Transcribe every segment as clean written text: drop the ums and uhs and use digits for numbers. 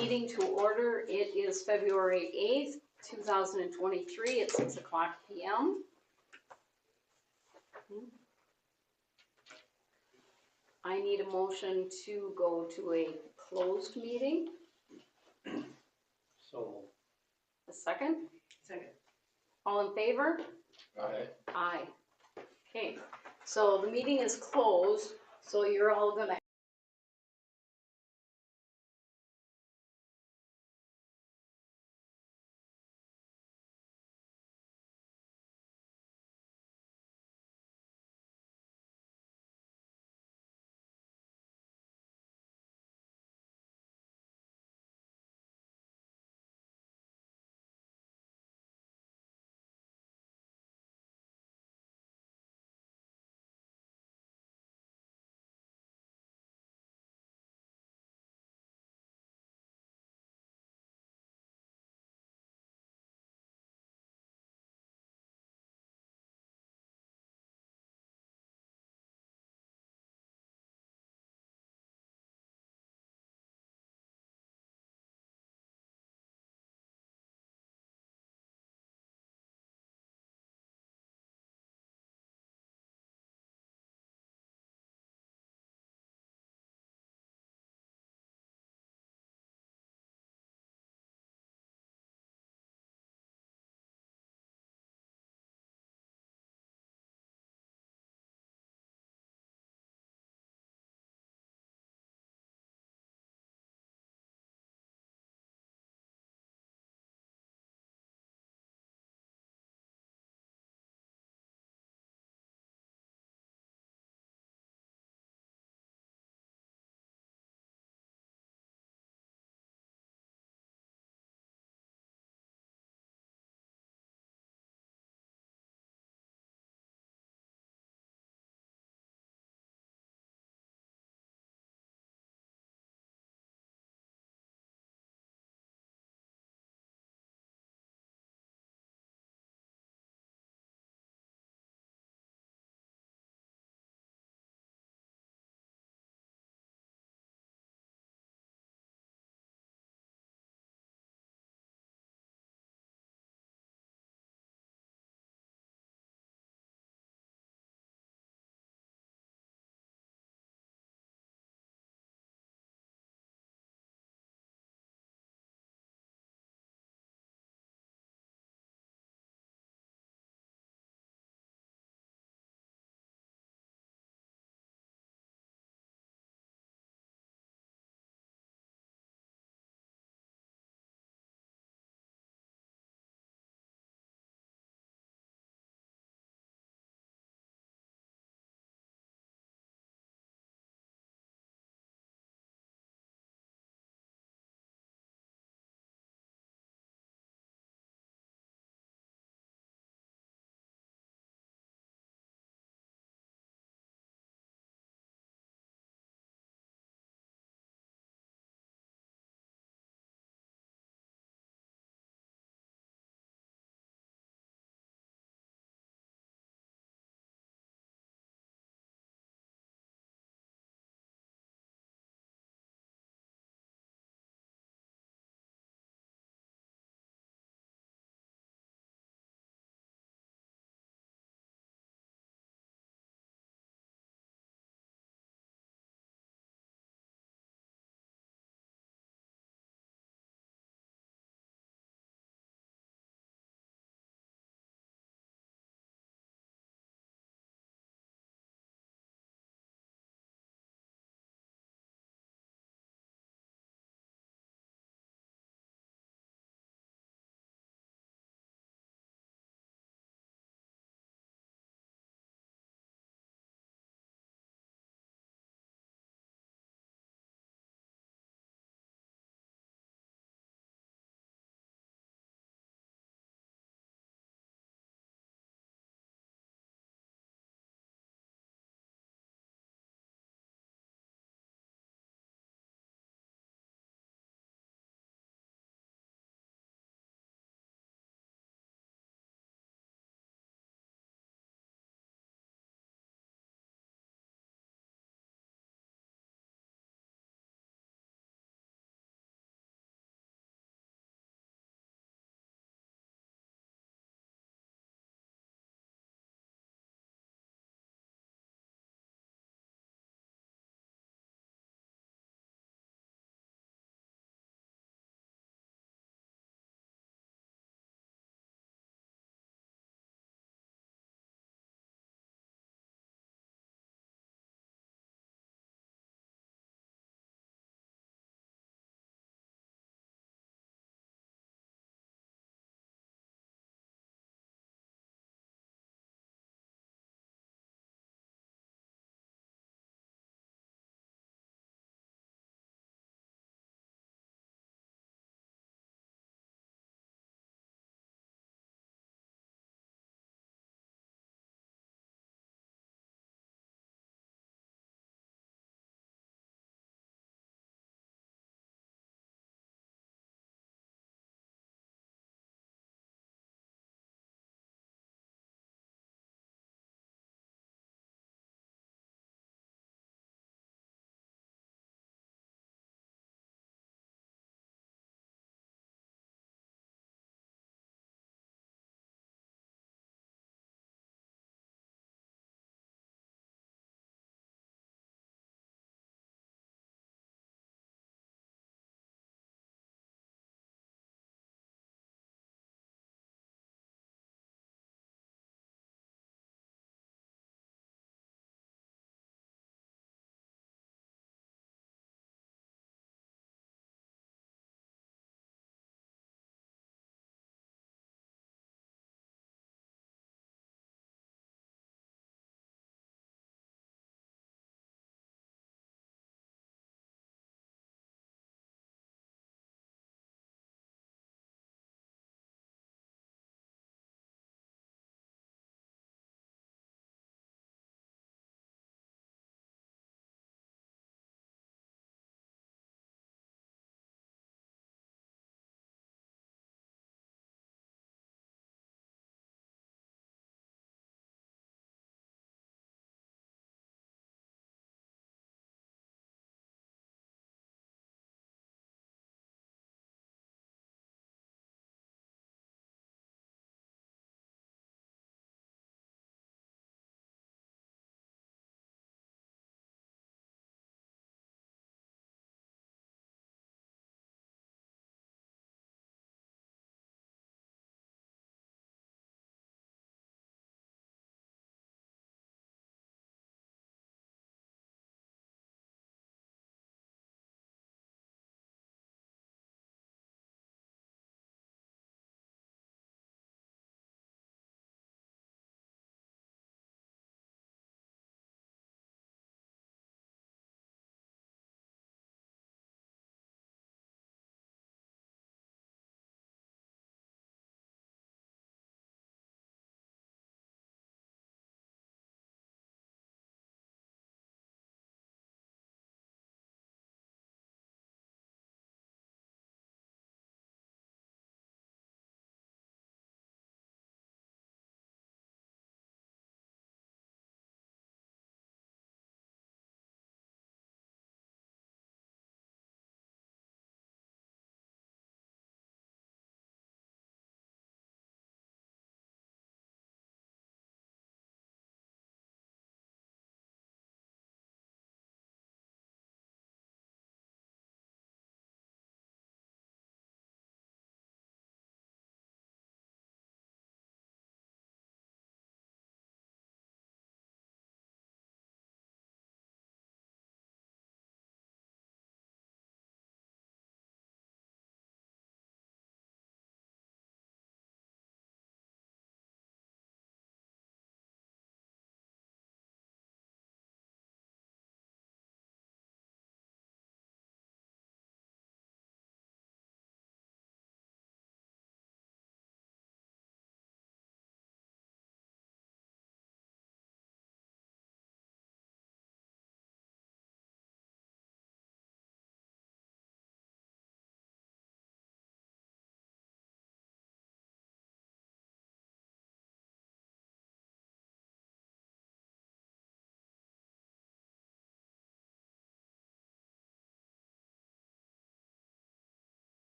meeting to order. It is February 8th, 2023 at 6 o'clock p.m. I need a motion to go to a closed meeting. So. A second? Second. All in favor? Aye. Aye. Okay, so the meeting is closed, so you're all gonna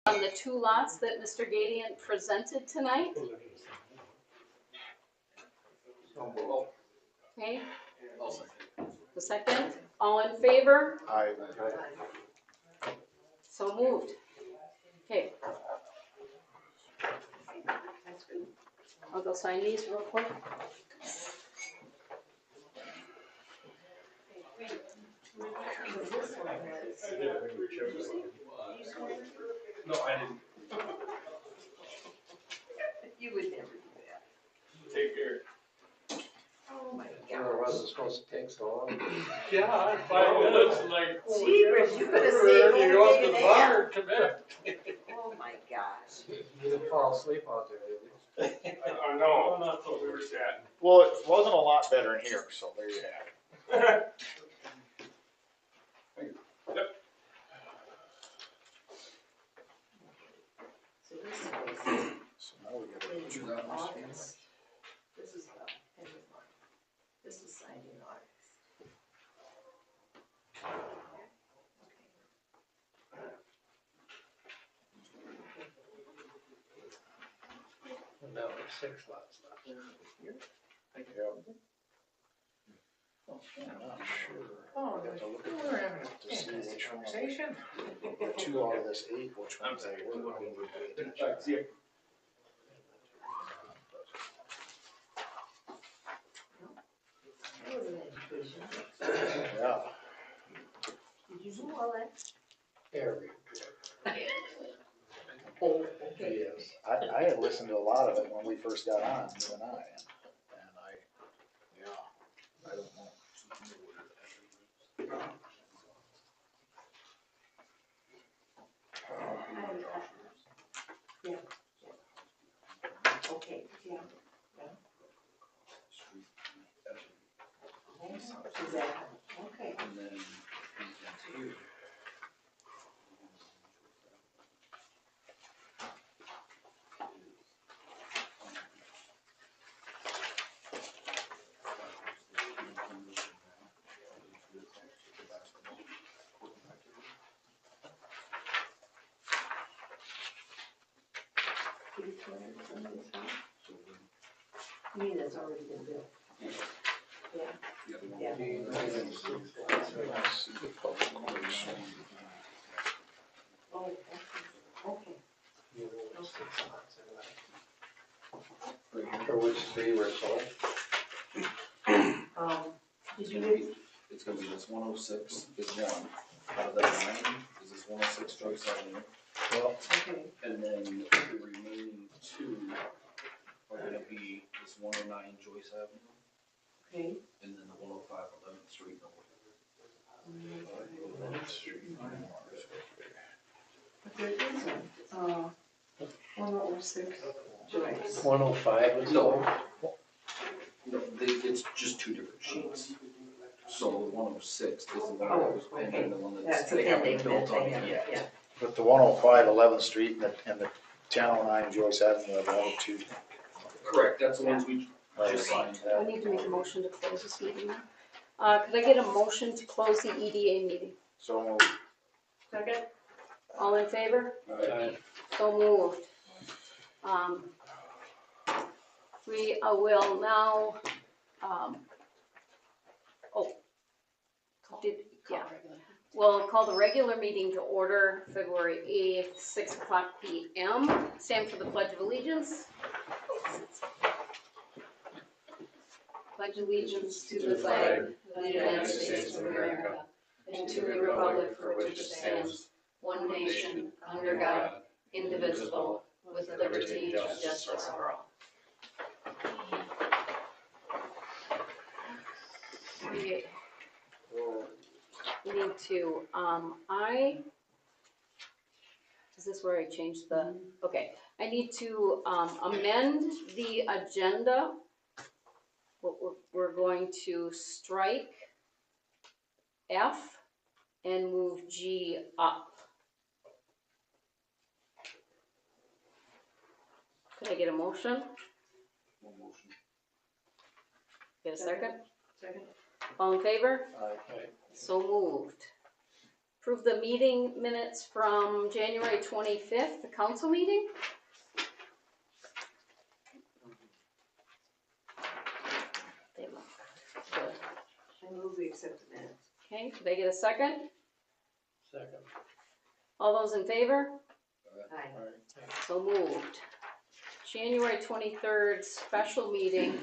On the two lots that Mr. Gadian presented tonight, okay? The second, all in favor? Aye. So moved. Okay. I'll go sign these real quick. No, I didn't. You would never do that. Take care. Oh my Or was gosh. it supposed to take so long? Yeah, 5 minutes and like. Jeepers, you could have We're saved ready to the go whole up to day the there. bar, commit. Oh my gosh. You didn't fall asleep out there, did you? No, not till we were chatting. Well, it wasn't a lot better in here, so there you have it. So this is So now we gotta in do that one. August. This is the end of month. This is signed in August. And now there's 6 lots left. Yeah. I'm not sure. Oh, We have to look at we're having a to see fantastic which one. conversation. The 2 out of this 8, which ones they were. I mean, we paid attention. See ya. That was an education. Yeah. Did you do all that? Very Oh, good. okay. Yes. I had listened to a lot of it when we first got on, you and I, I don't know. Okay, yeah. Exactly, okay. And then into here. You mean it's already been built? Yeah. Yeah. See the public works. Oh, okay. You know there's 6 lots in that. For which 3 were sold? Did you read? It's gonna be this 106 is one, out of that 9 is this 106 Joyce Avenue. Well, Okay. And then the remaining 2 are gonna be this 109 Joyce Avenue, Okay. and then the 105 11th Street. But there isn't, 106 Joyce. 105 was sold? No, it's just 2 different sheets. So the 106 is the one that was pending, the one That's that's, the they haven't pending, built on that it they yet. have, yeah. But the 105 11th Street and the 1009 Joyce Avenue are the only 2. Correct, that's the ones we just signed. I need to make a motion to close this meeting now. Could I get a motion to close the EDA meeting? So moved. Second? All in favor? Aye. So moved. We will now, we'll call the regular meeting to order February 8th, 6 o'clock PM. Stand for the Pledge of Allegiance. Pledge allegiance to the flag of the United States of America and to the republic for which it stands, one nation, under God, indivisible, with liberty and justice for all. We need to, is this where I changed the, okay. I need to, amend the agenda. We're going to strike F and move G up. Could I get a motion? Get a second? Second. All in favor? Aye. So moved. approve the meeting minutes from January 25th, the council meeting. They look good. I move we accept the minutes. Okay, did I get a second? Second. All those in favor? Aye. So moved. January 23rd, special meeting.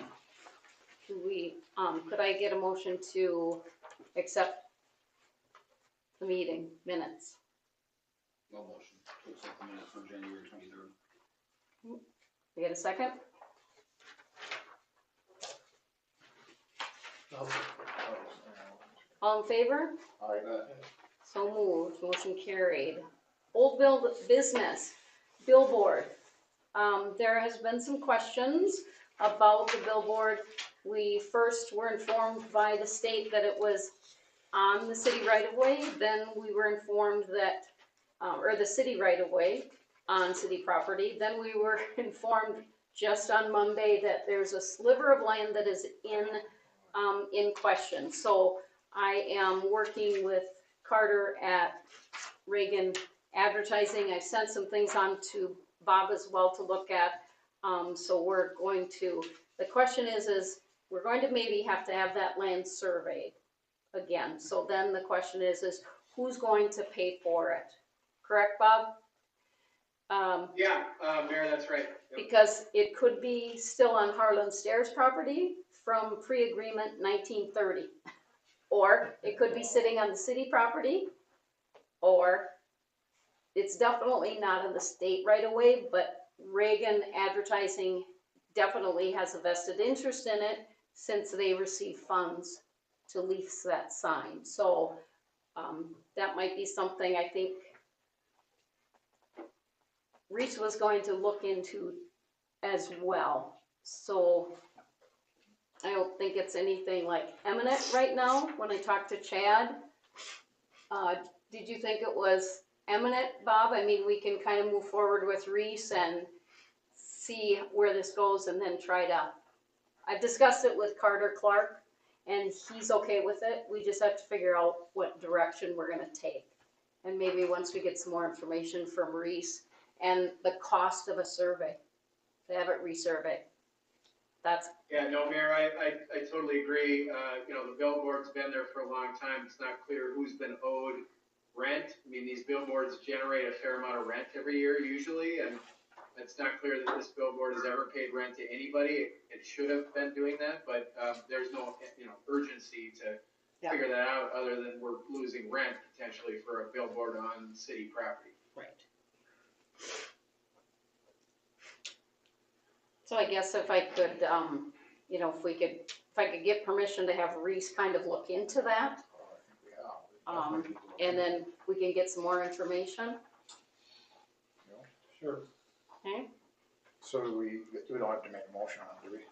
Could I get a motion to accept the meeting minutes? No motion to accept the minutes from January 23rd. I get a second? All in favor? So moved, motion carried. Old business, billboard. There has been some questions about the billboard. We first were informed by the state that it was on the city right of way. Then we were informed that, or the city right of way on city property. Then we were informed just on Monday that there's a sliver of land that is in question. So I am working with Carter at Reagan Advertising. I sent some things on to Bob as well to look at. So we're going to, the question is we're going to maybe have to have that land surveyed again. So then the question is who's going to pay for it? Correct, Bob? Yeah, Mayor, that's right. Yep. Because it could be still on Harlan Stairs property from pre-agreement 1930. Or it could be sitting on the city property, or it's definitely not in the state right away, but Reagan Advertising definitely has a vested interest in it since they receive funds to lease that sign. So that might be something I think Reese was going to look into as well. So I don't think it's anything like eminent right now. When I talked to Chad, did you think it was eminent, Bob? I mean, we can kind of move forward with Reese and see where this goes and then try to, I've discussed it with Carter Clark and he's okay with it. We just have to figure out what direction we're gonna take. And maybe once we get some more information from Reese and the cost of a survey, to have it resurveyed. That's, Yeah, no, Mayor, I totally agree. You know, the billboard's been there for a long time. It's not clear who's been owed rent. I mean, these billboards generate a fair amount of rent every year usually, and it's not clear that this billboard has ever paid rent to anybody. It should have been doing that, but there's no, urgency to figure that out other than we're losing rent potentially for a billboard on city property. right. So I guess if I could, if I could get permission to have Reese kind of look into that, and then we can get some more information, Sure. okay? So we don't have to make a motion on it, do we? No.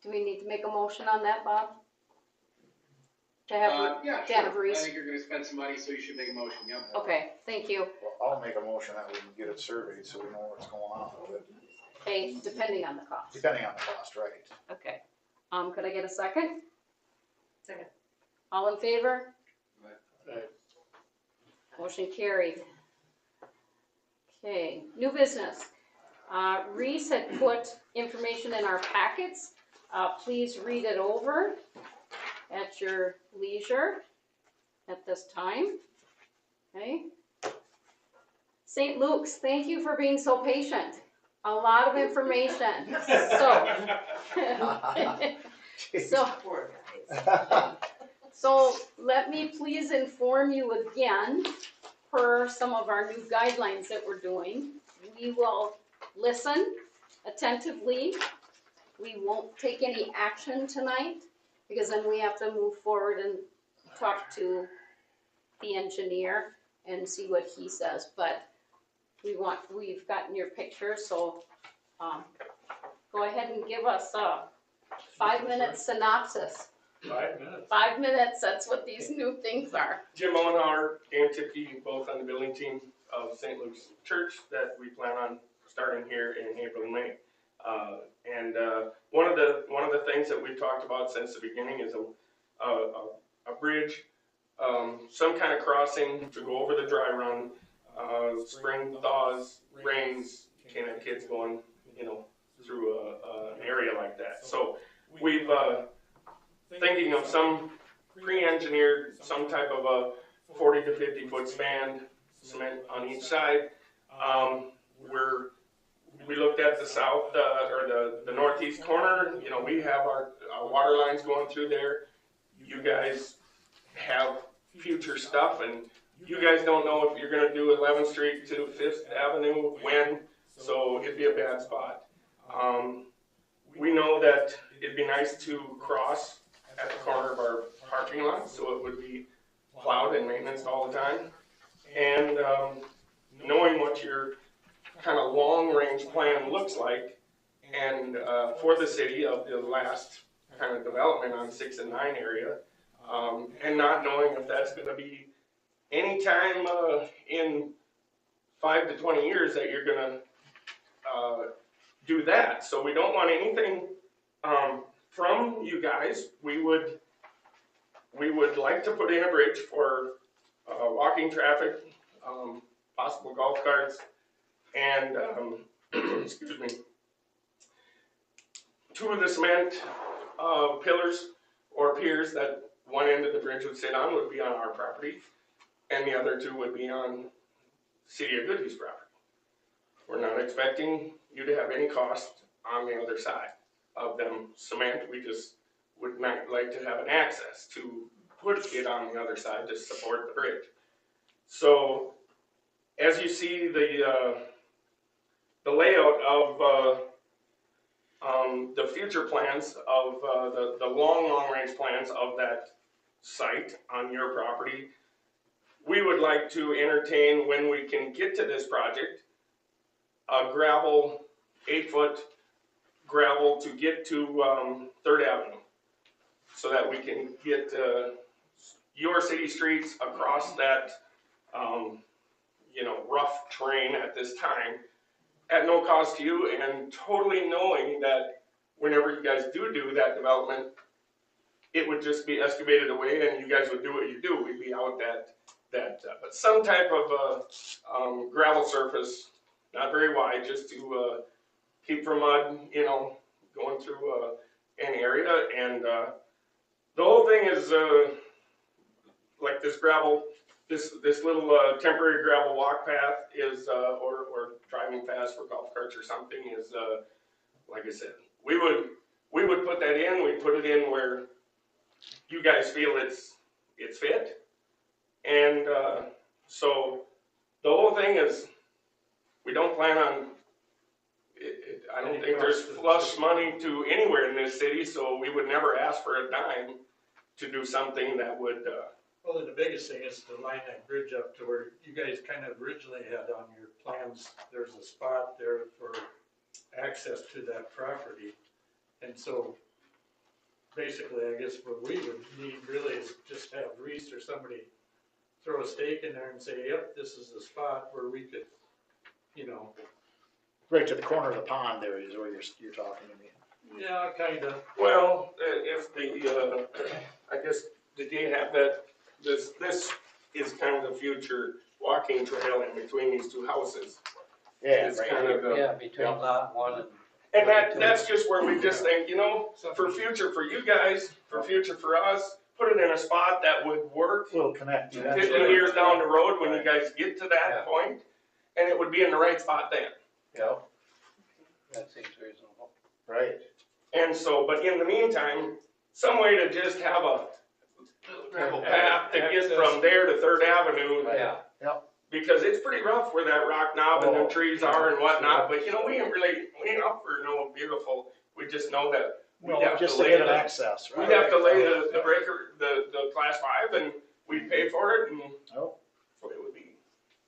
Do we need to make a motion on that, Bob? To have, Yeah, to have sure. I Reese? think you're gonna spend some money, so you should make a motion, yep. Okay, thank you. Well, I'll make a motion that we can get it surveyed so we know what's going on with it, Okay, depending on the cost. depending on the cost, right? Okay. Could I get a second? Second. All in favor? Right. Motion carried. Okay, new business. Reese had put information in our packets. Please read it over at your leisure at this time. Okay. St. Luke's, thank you for being so patient. A lot of information. Poor guys. So let me please inform you again, per some of our new guidelines that we're doing. We will listen attentively. We won't take any action tonight, because then we have to move forward and talk to the engineer and see what he says. But we've gotten your picture, so go ahead and give us a 5-minute synopsis. 5 minutes. 5 minutes, that's what these new things are. Jim Owenhauer, Dan Tipke, both on the building team of St. Luke's Church that we plan on starting here in April and May. And one of the things that we've talked about since the beginning is a bridge some kind of crossing to go over the dry run. Spring thaws, rains, can't have kids going, through an area like that. So we've, thinking of some pre-engineered, some type of a 40 to 50 foot span, cement on each side. We looked at the south, or the northeast corner, we have our water lines going through there. You guys have future stuff, and you guys don't know if you're gonna do 11th Street to 5th Avenue, when, so it'd be a bad spot. We know that it'd be nice to cross at the corner of our parking lot, so it would be plowed and maintenance all the time. And knowing what your kind of long-range plan looks like, and for the city of the last kind of development on 6 and 9 area, and not knowing if that's going to be any time in 5 to 20 years that you're going to do that. So we don't want anything from you guys. We would like to put in a bridge for walking traffic, possible golf carts, and excuse me, 2 of the cement pillars or piers that one end of the bridge would sit on would be on our property, and the other 2 would be on City of Goodhue's property. We're not expecting you to have any cost on the other side of them cement. We just would not like to have an access to put it on the other side to support the bridge. So as you see the layout of the future plans of the long range plans of that site on your property, we would like to entertain, when we can get to this project, a gravel, 8-foot gravel to get to 3rd Avenue, so that we can get your city streets across that rough terrain at this time at no cost to you, and totally knowing that whenever you guys do that development, it would just be excavated away and you guys would do what you do. We'd be out but some type of gravel surface, not very wide, just to keep from mud, going through an area. And the whole thing is like this gravel, this little temporary gravel walk path is, or driving fast for golf carts or something is, like I said, we would put that in. We'd put it in where you guys feel it's fit. And so the whole thing is, we don't plan on, I don't think there's flush money to anywhere in this city, so we would never ask for a dime to do something that would... Well, the biggest thing is to line that bridge up to where you guys kind of originally had on your plans. There's a spot there for access to that property. And so basically, I guess what we would need really is just have Reese or somebody throw a stake in there and say, yep, this is the spot where we could, Right to the corner of the pond there is where you're talking to me. Yeah, kind of. Well, if I guess, did you have that, this is kind of the future walking trail in between these 2 houses. Yeah, It's right. kind of between lot 1 and that's just where we just think, for future for you guys, for future for us, put it in a spot that would work We'll connect. 50 years down the road when you guys get to that point, and it would be in the right spot then. Yep. That seems reasonable. Right. And so, but in the meantime, some way to just have a gravel path to get from there to 3rd Avenue. Yeah. Because it's pretty rough where that rock knob and the trees are and whatnot, but we ain't up for no beautiful, we just know that we'd have Just to to lay get an access, right? we'd have to lay the breaker, the class 5, and we'd pay for it, and Oh. so it would be.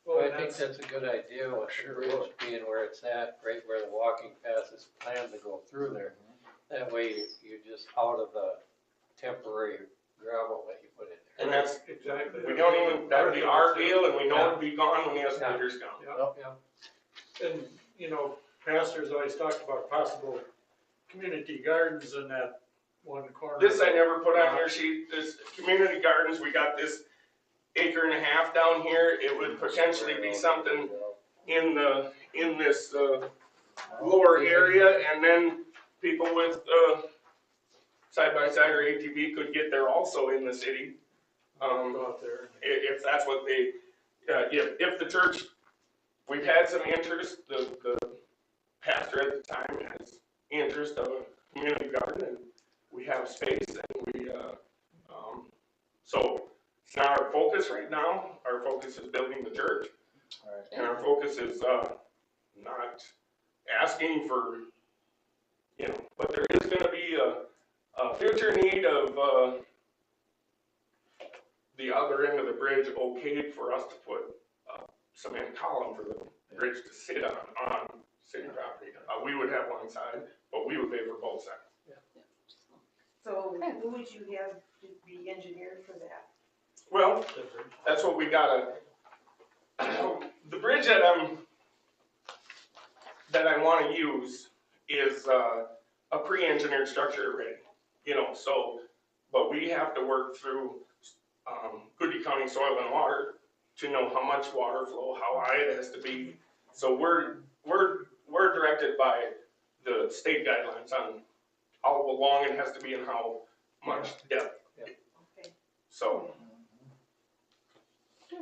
Well, I think that's a good idea, with the bridge being where it's at, right where the walking path is planned to go through there. That way you're just out of the temporary gravel that you put in there. And that's, Exactly. we don't even, that would be our deal, and we know it'd be gone when the excavators come. And, pastors always talked about possible community gardens in that one corner. This I never put on your sheet, this community gardens, we got this acre and a half down here, it would potentially be something in this, lower area, and then people with, side-by-side or ATV could get there also in the city. Go out there. If that's what they, if the church, we've had some interest, the pastor at the time has interest of a community garden, and we have space, and we, so it's not our focus right now. Our focus is building the church, Alright. and our focus is, not asking for, but there is gonna be a future need of, the other end of the bridge okayed for us to put a cement column for the bridge to sit on city property. We would have one side, but we would pay for both sides. So who would you have to be engineered for that? Well, that's what we gotta, the bridge that I wanna use is, a pre-engineered structure already, so, but we have to work through, Goodie County Soil and Water to know how much water flow, how high it has to be. So we're directed by the state guidelines on how long it has to be and how much depth. Okay. So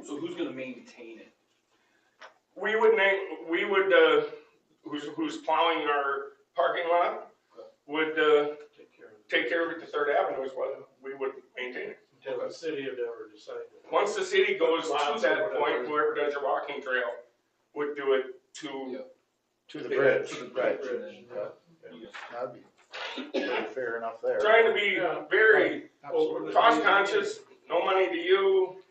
So who's gonna maintain it? we would, who's plowing our parking lot would, take care of it to Third Avenue is what we would maintain it. Until the city had ever decided. Once the city goes to Lots that or point, whatever. whoever does your walking trail would do it to, To the bridge. To the Right. bridge, and then, That'd be fair enough there. trying to be Yeah. very Absolutely. cost conscious, no money to you,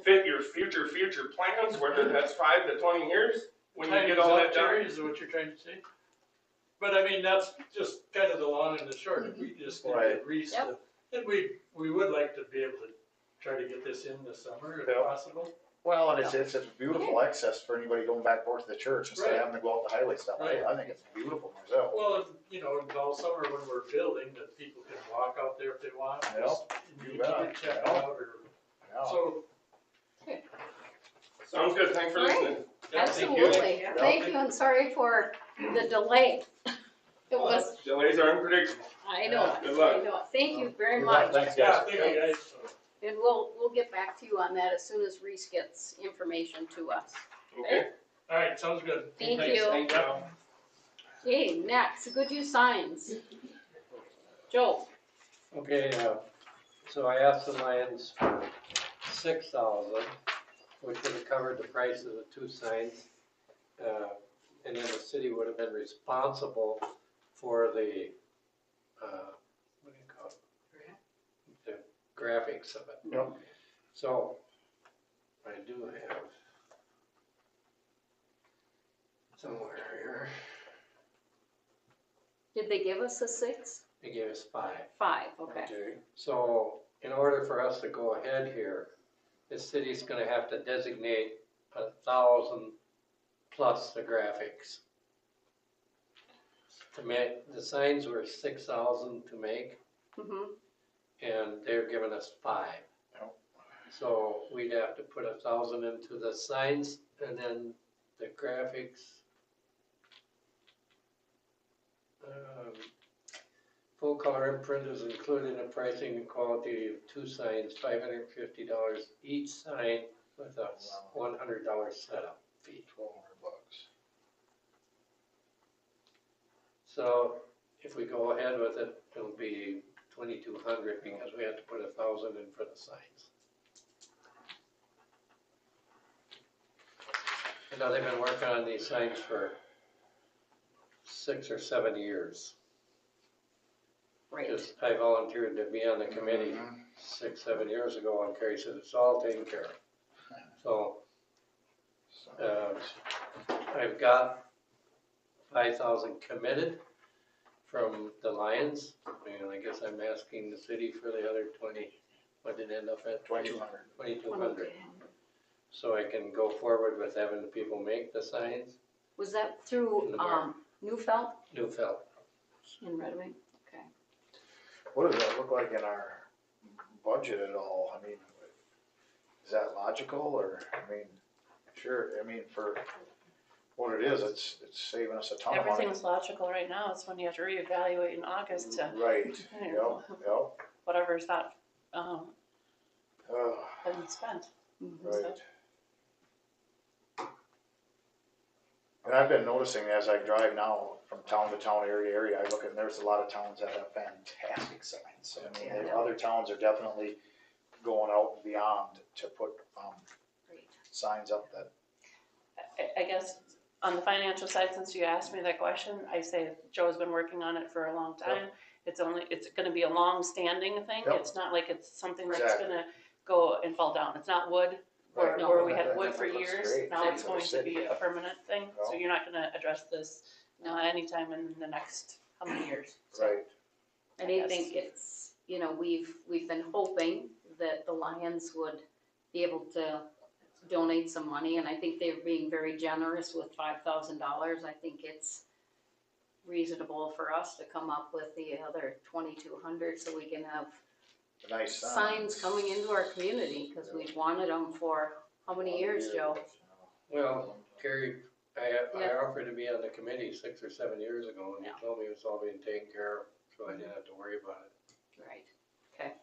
fit your future plans, whether that's 5 to 20 years, when you Time get is all up, that done. Terry, is what you're trying to say? But I mean, that's just kind of the long and the short, if we just get Right. it reached, Yep. and we would like to be able to try to get this in this summer if Yep. possible. Well, and it's a beautiful access for anybody going back forth to the church instead of Right. having to go out the highway stuff. Right. I think it's beautiful myself. Well, and all summer when we're building, that people can walk out there if they want. Yep. just You need bet. to check Yeah. out or, Yeah. so. Sounds good, thanks for All right. listening. yeah, thank you. Absolutely. Yeah. Thank you, and sorry for the delay. It was, Delays are unpredictable. I know, Good luck. I know. Thank you very Good luck. much. Thanks, Yeah, guys. thank you guys. And we'll get back to you on that as soon as Reese gets information to us. Okay. All right, sounds good. Thank Thanks. you. thank you. Okay, next, good use signs. Joe, Okay, so I asked the Lions for 6,000, which would have covered the price of the 2 signs. And then the city would have been responsible for the, what do you call it? The graphics of it. Yep. So, I do have somewhere here, did they give us a 6? they gave us 5. 5, okay. So, in order for us to go ahead here, the city's gonna have to designate 1,000 plus the graphics. To make, the signs were 6,000 to make, Mm-hmm. and they're giving us 5. Yep. So, we'd have to put 1,000 into the signs, and then the graphics. Full color imprint is included in the pricing and quality of 2 signs, $550 each sign with a $100 setup fee. $1,200. So if we go ahead with it, it'll be $2,200 because we have to put 1,000 in for the signs. I know they've been working on these signs for 6 or 7 years. Right. Just, I volunteered to be on the committee 6, 7 years ago, and Carrie said it's all taken care of. So, I've got 5,000 committed from the Lions, and I guess I'm asking the city for the other 20, what did it end up at? 2,200. 2,200. So I can go forward with having the people make the signs, Was that through, In the bar. Newfelt new felt. in Red Wing? Okay. What does that look like in our budget at all? I mean, is that logical, or, I mean, sure, I mean, for what it is, it's saving us a ton of money. Everything's logical right now, it's when you have to reevaluate in August to Right, you yep, know, yep, whatever's not, uh, been spent. right. And I've been noticing as I drive now from town to town, area to area, I look at, and there's a lot of towns that have fantastic signs. So, I mean, Yeah. other towns are definitely going out beyond to put, Great. signs up that, I guess on the financial side, since you asked me that question, I say Joe's been working on it for a long time. It's gonna be a long-standing thing. Yep. It's not like it's something that's Exactly. gonna go and fall down. It's not wood, Right. where we No, had that- wood that for looks years. great. Now it's For the going to city. be a permanent thing, so Well. you're not gonna address this anytime in the next, how many years? So, right, And I think it's, you know, we've been hoping that the Lions would be able to donate some money, and I think they're being very generous with $5,000. I think it's reasonable for us to come up with the other 2,200 so we can have the nice signs coming into our community, because we've wanted them for how many years, Joe? Well, Gary, I Yeah. offered to be on the committee 6 or 7 years ago, and you Yeah. told me it was all being taken care of, so I didn't have to worry about it. Right, okay.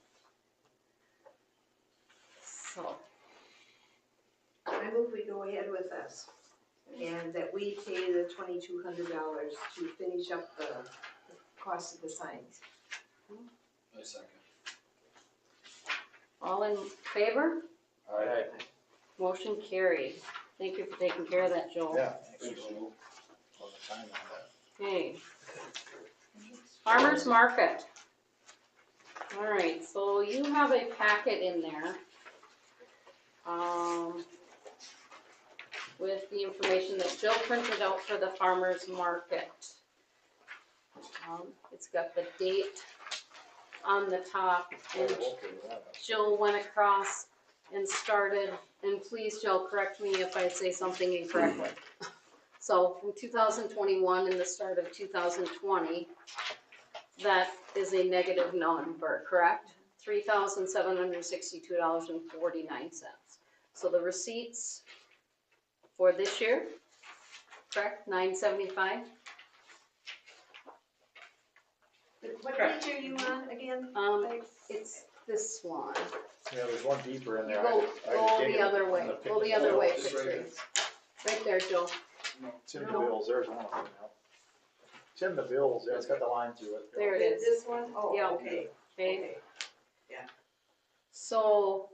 So, I move we go ahead with this, and that we pay the $2,200 to finish up the cost of the signs. I second. all in favor? Alright, Motion carried. Thank you for taking care of that, Joel. yeah. Thanks, Joe. All the time on that. Okay. Farmers Market. All right, so you have a packet in there, with the information that Jill printed out for the farmers market. It's got the date on the top, and Oh, okay, yeah. Jill went across and started, and please, Jill, correct me if I say something incorrectly. So from 2021 and the start of 2020, that is a negative number, correct? $3,762.49. So the receipts for this year, correct, $975? What page are you on again? It's this one. Yeah, there's one deeper in You there. go, I go just dig the it other from way, the go the picture. other way, It's right here. please. Right there, Jill. It's in the bills, there's one of them. Yeah. It's in the bills, yeah, it's got the line through it. There it is. This one? Oh, Yeah. okay. Okay. So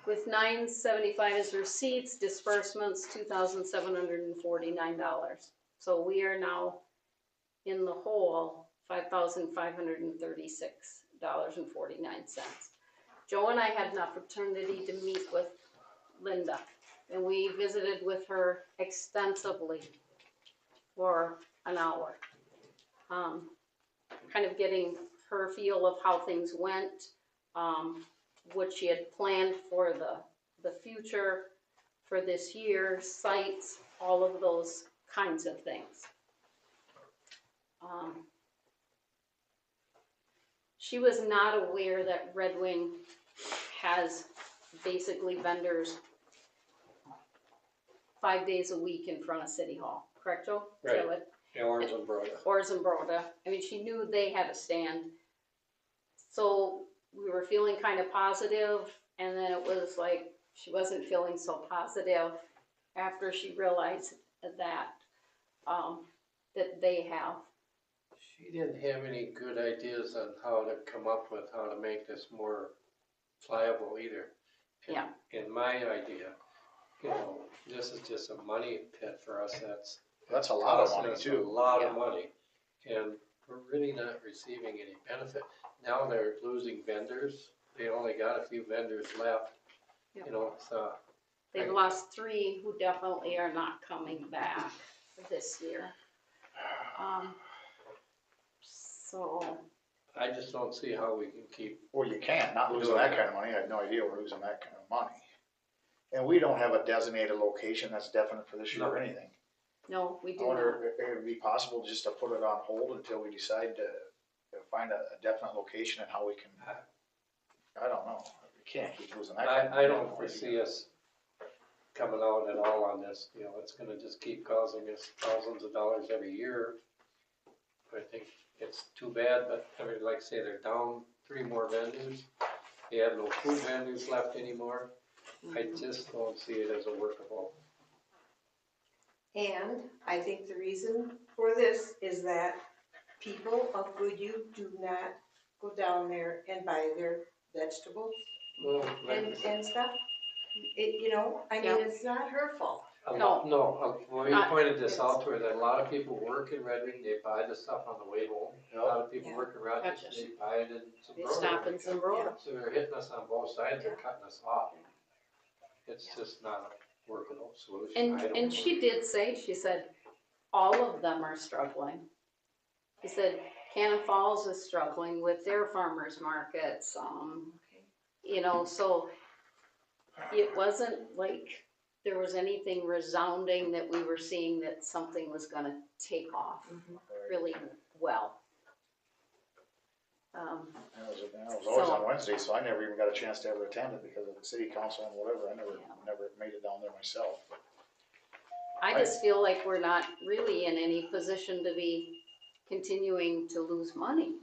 with $975 as receipts, disbursements, $2,749. So we are now in the hole, $5,536.49. Joe and I had an opportunity to meet with Linda, and we visited with her extensively for an hour. Kind of getting her feel of how things went, what she had planned for the future, for this year, sites, all of those kinds of things. She was not aware that Red Wing has basically vendors 5 days a week in front of City Hall, correct, Joe? Is that Right. what- Yeah, Orange and Broda. or Zimbrota. I mean, she knew they had a stand. So we were feeling kind of positive, and then it was like she wasn't feeling so positive after she realized that, that they have. She didn't have any good ideas on how to come up with how to make this more pliable either. And Yeah. in my idea, this is just a money pit for us. That's a lot of costing money us too. A lot Yeah. of money, and we're really not receiving any benefit. Now they're losing vendors. They only got a few vendors left, Yeah. so. They've lost 3 who definitely are not coming back this year. So, I just don't see how we can keep. Well, you can't, not losing that kind of money, I had no idea we're losing that kind of money. And we don't have a designated location that's definite for this year or anything. no, we I do wonder not. if it would be possible just to put it on hold until we decide to find a definite location and how we can, I don't know. Can't keep losing that. kind of I don't money. foresee us coming out at all on this, you know, it's gonna just keep costing us thousands of dollars every year. I think it's too bad, but I mean, like I say, they're down 3 more venues. They have no food venues left anymore. I just don't see it as a workable. And I think the reason for this is that people of Goodhue do not go down there and buy their vegetables Well, like, and stuff. It, you know, I mean, Yeah. it's not her fault. we pointed this out to her, that a lot of people work in Red Wing, they buy the stuff on the way home. A lot of people Yeah. work in Rochester, Gotcha. they buy it in They Sombrono. stop in Sombrono. So they're hitting us on both sides, they're cutting us off. It's just not a workable solution. I don't And she did say, she said, all of them are struggling. She said Cannon Falls is struggling with their farmers markets, you know, so it wasn't like there was anything resounding that we were seeing that something was gonna take off really well. I was always on Wednesday, so I never even got a chance to ever attend it because of the city council and whatever. I never made it down there myself. I just feel like we're not really in any position to be continuing to lose money.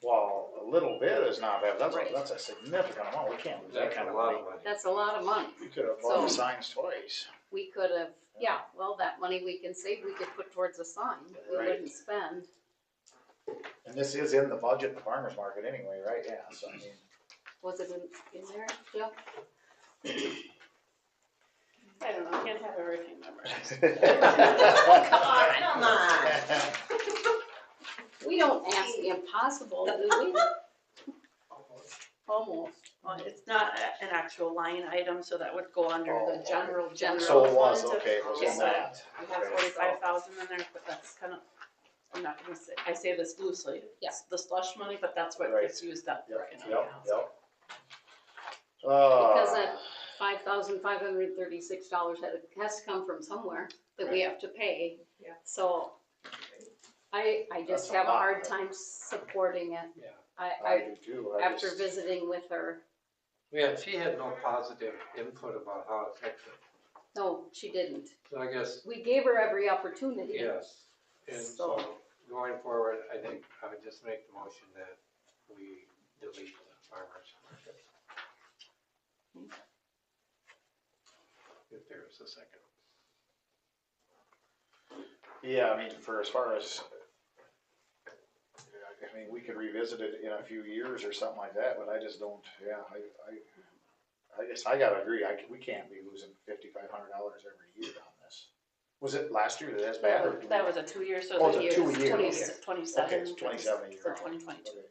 Well, a little bit is not bad. Right. That's a significant amount. We can't lose that That's kind a of lot money. of money. That's a lot of money. We could have bought the So- signs twice. We could have, yeah, well, that money we can save, we could put towards a sign, we Right. wouldn't spend. And this is in the budget, the farmer's market anyway, right? Yeah, so I mean, Was it in there, Jill? I don't know, I can't have everything memorized. Come on. We don't ask the impossible, do we? Almost. Well, it's not an actual line item, so that would go under the general So it was, fund. okay, it was in Yes, that. We have Okay. 45,000 in there, but that's kind of, I'm not gonna say, I say this loosely. Yeah. It's the slush money, but that's what Right. gets used up for. Yep, you know. yep. Because that $5,536 has to come from somewhere that we have to pay. Yeah. So I just That's a have a lot. hard time supporting it. Yeah. I do too. I After just- visiting with her, Yeah, she had no positive input about how to fix it. no, she didn't. So I guess, We gave her every opportunity. yes. And so going forward, I think I would just make the motion that we delete the farmers market. If there is a second. Yeah, I mean, for as far as, I mean, we could revisit it in a few years or something like that, but I just don't, I guess I gotta agree, we can't be losing $5,500 every year on this. Was it last year that bad? or- That was a 2-year, so Oh, the it's a year 2-year. is 27. Okay, it's 27 a year. For 2022. Okay,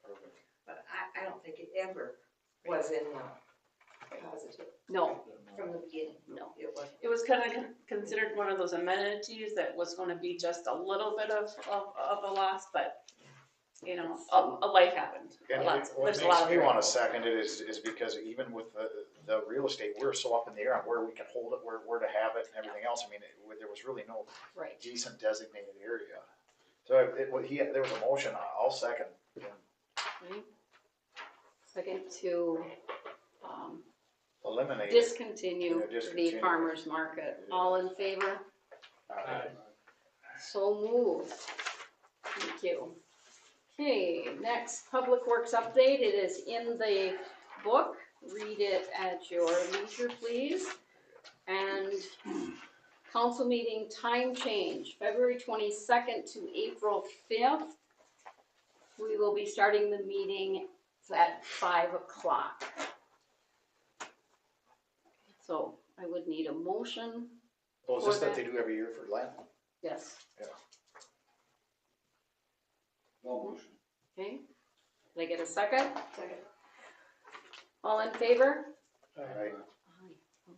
perfect. But I don't think it ever was in the positive No, from the beginning. no. It wasn't. It was kind of considered one of those amenities that was gonna be just a little bit of a loss, but, you know, a life happened. And Lots- what there's a makes lot of me wanna variables. second it is because even with the real estate, we're so up in the air on where we can hold it, where to have it and everything else. I mean, there was really no Right. decent designated area. So there was a motion, I'll second. Right. Second to Eliminate. discontinue Yeah, the discontinue. farmer's market. All in favor? Aye. So moved. Thank you. Okay, next, Public Works update. It is in the book. Read it at your leisure, please. And council meeting time change, February 22nd to April 5th. We will be starting the meeting at 5 o'clock. So I would need a motion. Oh, is this that they do every year for land? Yes, No motion. okay. Did I get a second? Second. All in favor? Right.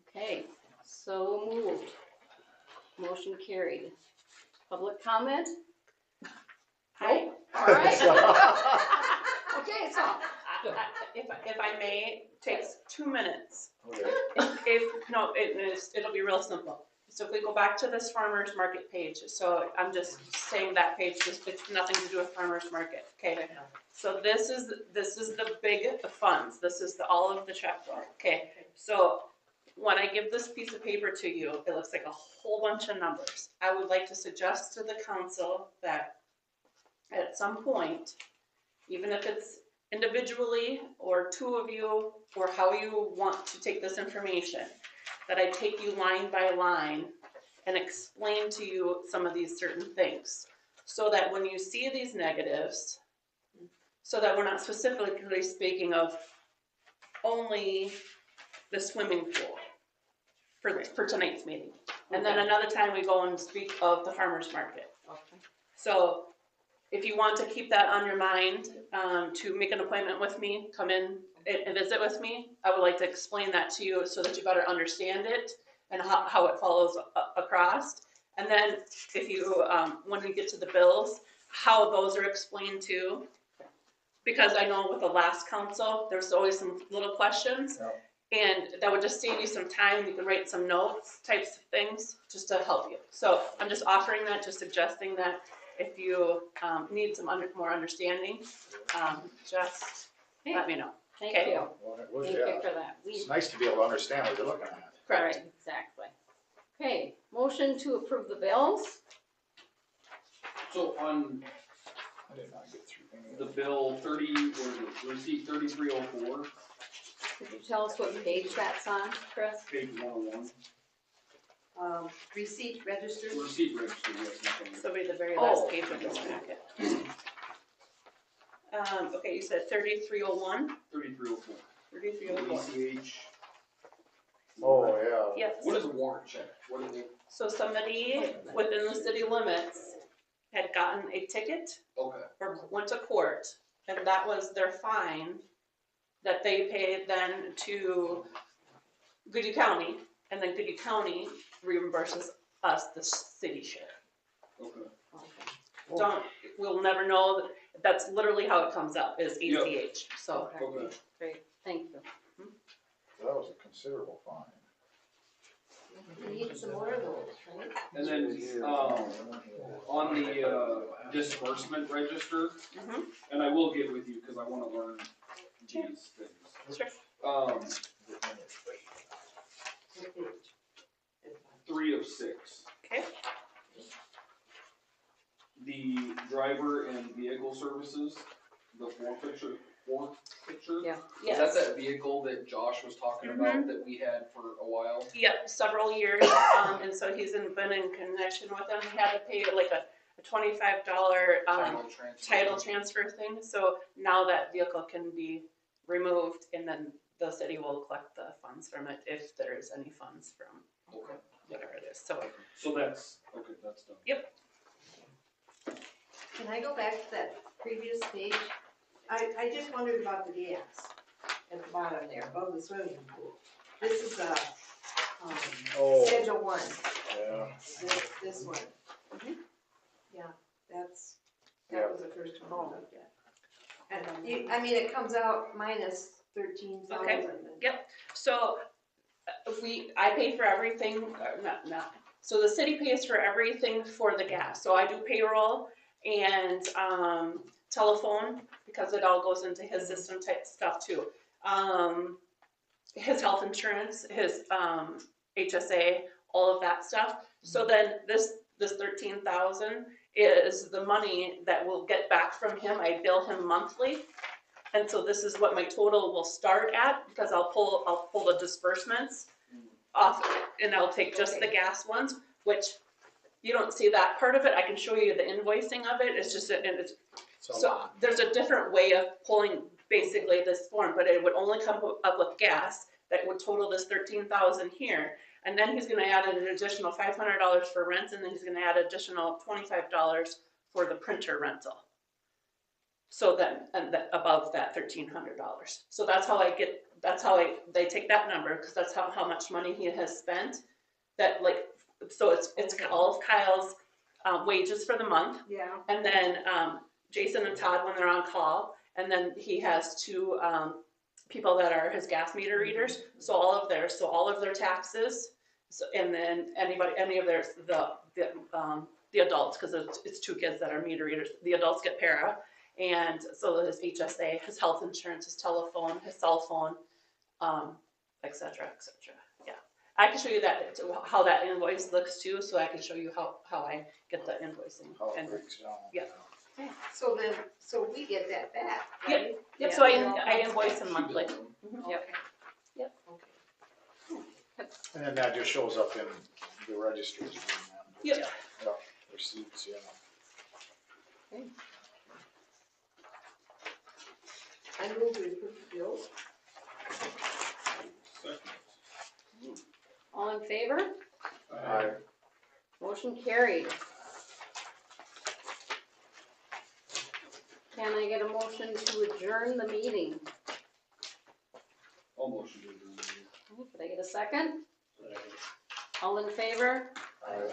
Okay, so moved. Motion carried. Public comment? Hi. All right. Okay, so, If I may, takes 2 minutes. Okay. It'll be real simple. So if we go back to this farmer's market page, so I'm just saying that page, just it's nothing to do with farmer's market, okay? So this is the big funds, this is all of the checkbook, okay? So when I give this piece of paper to you, it looks like a whole bunch of numbers. I would like to suggest to the council that at some point, even if it's individually or two of you, or how you want to take this information, that I take you line by line and explain to you some of these certain things, so that when you see these negatives, so that we're not specifically speaking of only the swimming pool for tonight's meeting. And then another time we go and speak of the farmer's market. So if you want to keep that on your mind, to make an appointment with me, come in and visit with me, I would like to explain that to you so that you better understand it and how it follows across. And then if you, when we get to the bills, how those are explained too. Because I know with the last council, there's always some little questions. And that would just save you some time. You can write some notes, types of things, just to help you. So I'm just offering that, just suggesting that if you need some more understanding, just let me know. Thank Okay. you. Well, it was, Thank you yeah. for that. It's nice to be able to understand what you're looking at. Correct. Right, exactly. Okay, motion to approve the bills. So on I did not get through any of the it. bill 30, or receipt 3304, Could you tell us what page that's on, Chris? page 101, Receipt register. receipt register, yes, I'm This sorry. will be the very last page of this packet. Okay, you said 3301, 3304. 3304. ACH. Oh, yeah. Yes. What is a warrant check? What is it? So somebody within the city limits had gotten a ticket Okay, or went to court, and that was their fine that they paid then to Goodhue County, and then Goodhue County reimburses us, the city share. okay. We'll never know, that's literally how it comes up, is Yep. ACH, so. Okay. Great, thank you. That was a considerable fine. We need some more of those, right? And then, on the, disbursement register, Mhm. and I will get with you, cause I wanna learn these things. Sure. 3 of 6. Okay. The driver and vehicle services, the forfeiture. Yeah. Is Yes. that vehicle that Josh was talking about that we had for a while? Yep, several years, and so he's been in connection with them, he had to pay like a $25 title transfer thing, so now that vehicle can be removed, and then the city will collect the funds from it if there is any funds from Okay. whatever it is, so. So that's done. Can I go back to that previous page? I just wondered about the gas at the bottom there, above the swimming pool. This is Oh, Schedule 1, yeah. this one. Mhm. Yeah, Yeah. that was the first one I looked at. And it comes out minus 13,000. Yep. So I pay for everything, so the city pays for everything for the gas. So I do payroll and telephone, because it all goes into his system type stuff too. His health insurance, his HSA, all of that stuff. So then this 13,000 is the money that we'll get back from him. I bill him monthly. And so this is what my total will start at, because I'll pull the disbursements off, and I'll take just the gas ones, which you don't see that part of it. I can show you the invoicing of it. It's just, so there's a different way of pulling basically this form, but it would only come up with gas that would total this 13,000 here. And then he's gonna add an additional $500 for rent, and then he's gonna add additional $25 for the printer rental. So then, and above that $1,300. So that's how they take that number, because that's how much money he has spent. That so it's all of Kyle's wages for the month, Yeah. and then Jason and Todd when they're on call, and then he has 2 people that are his gas meter readers. So all of their taxes, So, and then any of theirs, the adults, because it's two kids that are meter readers, the adults get para. And so his HSA, his health insurance, his telephone, his cell phone, et cetera, et cetera. Yeah. I can show you that, how that invoice looks too, so I can show you how I get the invoicing. How it And breaks down. Yeah. So then, so we get that back, Yep. right? Yep, so Yeah. I invoice them monthly. Yep. And then that just shows up in the registries. Yep. Yeah, receipts, yeah. I move we approve the bills. All in favor? Aye. Motion carried. Can I get a motion to adjourn the meeting? Almost. You do. Could I get a second? All in favor? Aye.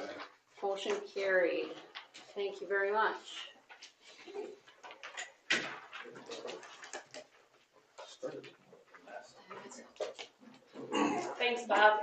Motion carried. Thank you very much. Started. Thanks, Bob.